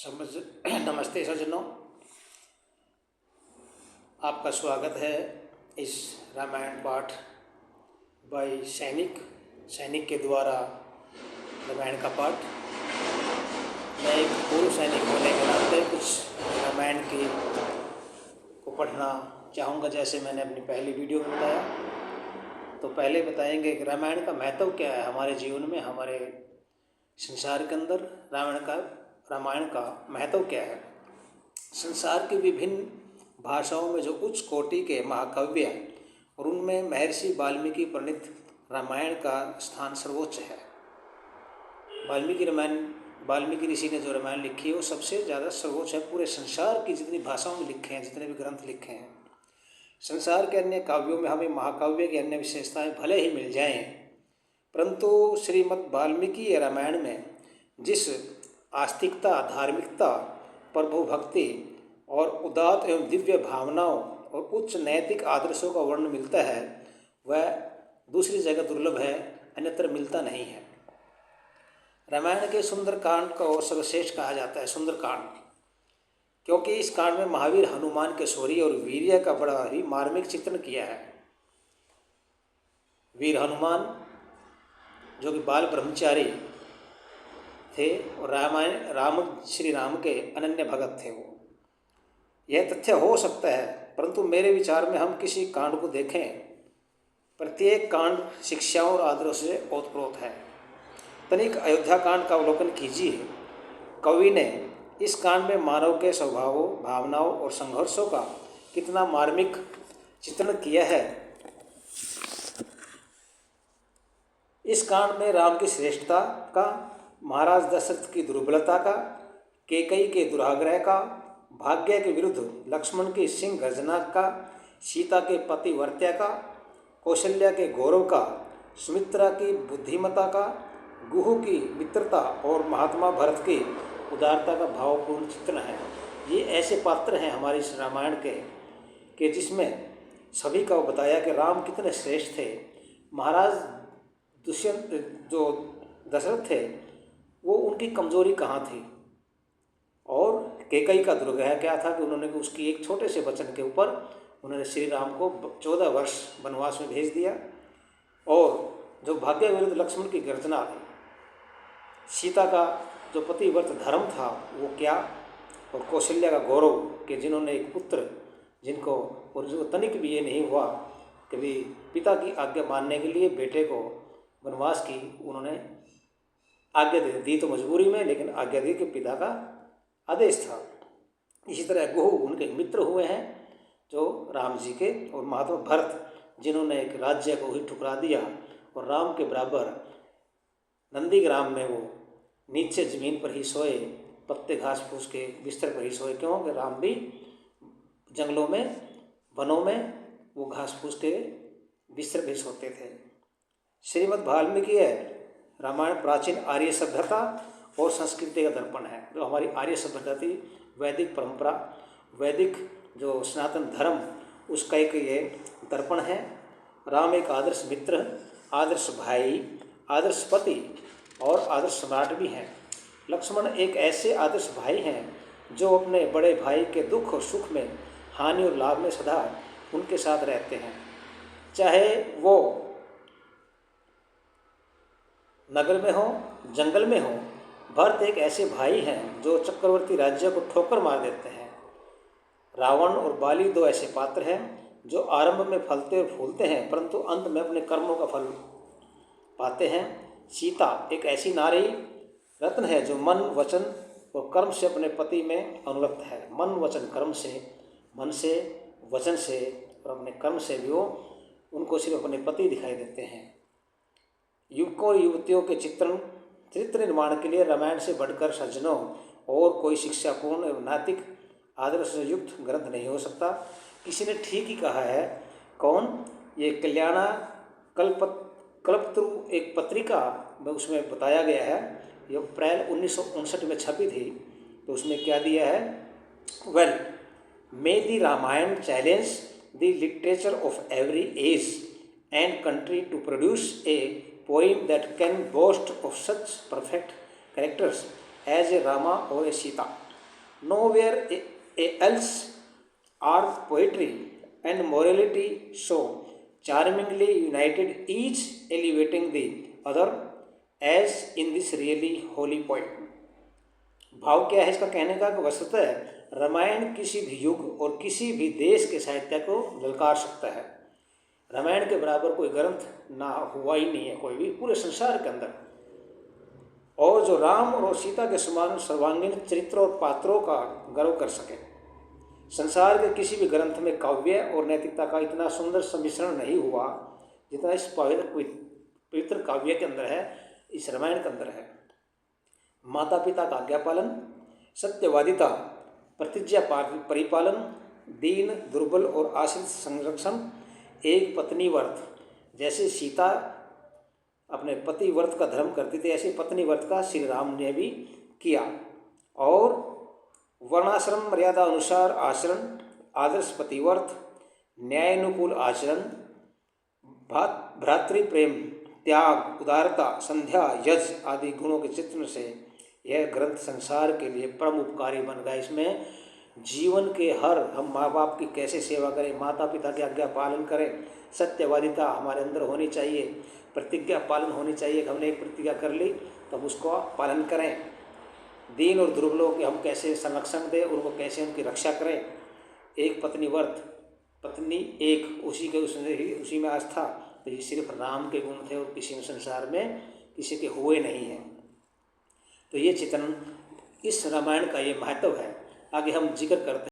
समझ नमस्ते सज्जनों, आपका स्वागत है इस रामायण पाठ बाय सैनिक के द्वारा रामायण का पाठ। मैं एक पूर्व सैनिक होने के नाते कुछ रामायण को पढ़ना चाहूँगा। जैसे मैंने अपनी पहली वीडियो में बताया, तो पहले बताएंगे कि रामायण का महत्व क्या है हमारे जीवन में, हमारे संसार के अंदर रामायण का महत्व क्या है। संसार की विभिन्न भाषाओं में जो उच्च कोटि के महाकाव्य और उनमें महर्षि वाल्मीकि प्रणीत रामायण का स्थान सर्वोच्च है। वाल्मीकि ऋषि ने जो रामायण लिखी है वो सबसे ज़्यादा सर्वोच्च है। पूरे संसार की जितनी भाषाओं में लिखे हैं, जितने भी ग्रंथ लिखे हैं, संसार के अन्य काव्यों में हमें महाकाव्य की अन्य विशेषताएं भले ही मिल जाएं, परंतु श्रीमद् वाल्मीकि रामायण में जिस आस्तिकता, धार्मिकता, प्रभु भक्ति और उदात्त एवं दिव्य भावनाओं और उच्च नैतिक आदर्शों का वर्णन मिलता है, वह दूसरी जगह दुर्लभ है, अन्यत्र मिलता नहीं है। रामायण के सुंदरकांड को सर्वश्रेष्ठ कहा जाता है, सुंदरकांड, क्योंकि इस कांड में महावीर हनुमान के शौर्य और वीर्य का बड़ा ही मार्मिक चित्रण किया है। वीर हनुमान जो कि बाल ब्रह्मचारी थे और श्री राम के अनन्य भगत थे। वो यह तथ्य हो सकता है, परंतु मेरे विचार में हम किसी कांड को देखें, प्रत्येक कांड शिक्षाओं और आदर्शों से ओतप्रोत है। तनिक अयोध्या कांड का अवलोकन कीजिए। कवि ने इस कांड में मानव के स्वभावों, भावनाओं और संघर्षों का कितना मार्मिक चित्रण किया है। इस कांड में राम की श्रेष्ठता का, महाराज दशरथ की दुर्बलता का, कैकेयी के दुराग्रह का, भाग्य के विरुद्ध लक्ष्मण की सिंह गर्जना का, सीता के पतिव्रत्या का, कौशल्या के गौरव का, सुमित्रा की बुद्धिमता का, गुहू की मित्रता और महात्मा भरत की उदारता का भावपूर्ण चित्रण है। ये ऐसे पात्र हैं हमारे इस रामायण के जिसमें सभी का बताया कि राम कितने श्रेष्ठ थे। महाराज दुष्यंत जो दशरथ थे, वो उनकी कमजोरी कहाँ थी, और कैकेयी का दुर्ग्रह क्या था कि उन्होंने उसकी एक छोटे से वचन के ऊपर उन्होंने श्री राम को 14 वर्ष वनवास में भेज दिया। और जो भाग्य विरुद्ध लक्ष्मण की गर्जना थी, सीता का जो पतिव्रत धर्म था वो क्या, और कौशल्या का गौरव कि जिन्होंने एक पुत्र जिनको, और जो तनिक भी ये नहीं हुआ कभी पिता की आज्ञा मानने के लिए बेटे को वनवास की उन्होंने आज्ञा दे दी, तो मजबूरी में, लेकिन आज्ञा दी कि पिता का आदेश था। इसी तरह गुहू उनके मित्र हुए हैं जो राम जी के, और महात्मा भरत जिन्होंने एक राज्य को ही ठुकरा दिया और राम के बराबर नंदीग्राम में वो नीचे ज़मीन पर ही सोए, पत्ते घास फूस के बिस्तर पर ही सोए। क्यों कि राम भी जंगलों में, वनों में वो घास फूस के बिस्तर पर ही सोते थे। श्रीमद् वाल्मीकि रामायण प्राचीन आर्य सभ्यता और संस्कृति का दर्पण है। जो हमारी आर्य सभ्यता थी, वैदिक परंपरा, वैदिक जो सनातन धर्म, उसका एक ये दर्पण है। राम एक आदर्श मित्र, आदर्श भाई, आदर्श पति और आदर्श सम्राट भी हैं। लक्ष्मण एक ऐसे आदर्श भाई हैं जो अपने बड़े भाई के दुख और सुख में, हानि और लाभ में सदा उनके साथ रहते हैं, चाहे वो नगर में हो, जंगल में हो। भरत एक ऐसे भाई हैं जो चक्रवर्ती राज्य को ठोकर मार देते हैं। रावण और बाली दो ऐसे पात्र हैं जो आरंभ में फलते और फूलते हैं, परंतु अंत में अपने कर्मों का फल पाते हैं। सीता एक ऐसी नारी रत्न है जो मन, वचन और कर्म से अपने पति में अनुरक्त है। मन, वचन, कर्म से, मन से, वचन से और अपने कर्म से भी वो उनको सिर्फ अपने पति दिखाई देते हैं। युवकों और युवतियों के चरित्र निर्माण के लिए रामायण से बढ़कर सज्जनों और कोई शिक्षापूर्ण एवं नैतिक आदर्श से युक्त ग्रंथ नहीं हो सकता। किसी ने ठीक ही कहा है, कौन, ये कल्याणा कल्पतरु एक पत्रिका में उसमें बताया गया है, ये अप्रैल 1959 में छपी थी। तो उसमें क्या दिया है, well, may the Ramayana challenge the literature of every age and country to produce a poem that can boast of such perfect characters as a Rama or a Sita। Nowhere else are poetry and morality so charmingly united, each elevating the other as in this really holy poem. भाव क्या है इसका कहने का कि वस्तुतः रामायण किसी भी युग और किसी भी देश के साहित्य को ललकार सकता है। रामायण के बराबर कोई ग्रंथ ना हुआ ही नहीं है कोई भी पूरे संसार के अंदर, और जो राम और सीता के समान सर्वांगीण चरित्र और पात्रों का गर्व कर सके। संसार के किसी भी ग्रंथ में काव्य और नैतिकता का इतना सुंदर सम्मिश्रण नहीं हुआ जितना इस पवित्र काव्य के अंदर है, इस रामायण के अंदर है। माता पिता का आज्ञा पालन, सत्यवादिता, प्रतिज्ञा परिपालन, दीन दुर्बल और आश्रित संरक्षण, एक पत्नी व्रत, जैसे सीता अपने पति व्रत का धर्म करती थी ऐसे पत्नी व्रत का श्री राम ने भी किया, और वर्णाश्रम मर्यादा अनुसार आचरण, आदर्श पतिव्रत, न्यायानुकूल आचरण, भ्रातृ प्रेम, त्याग, उदारता, संध्या, यज आदि गुणों के चित्रण से यह ग्रंथ संसार के लिए परम उपकारी बन गया। इसमें जीवन के हर, हम माँ बाप की कैसे सेवा करें, माता पिता की आज्ञा पालन करें, सत्यवादिता हमारे अंदर होनी चाहिए, प्रतिज्ञा पालन होनी चाहिए कि हमने एक प्रतिज्ञा कर ली तब उसको पालन करें, दीन और दुर्बलों के हम कैसे संरक्षण दें, उनको कैसे उनकी रक्षा करें, एक पत्नी व्रत, पत्नी एक, उसी के उसी में आस्था। तो ये सिर्फ राम के गुण थे और किसी में संसार में किसी के हुए नहीं हैं। तो ये चित्रण, इस रामायण का ये महत्व है। आगे हम जिक्र करते हैं।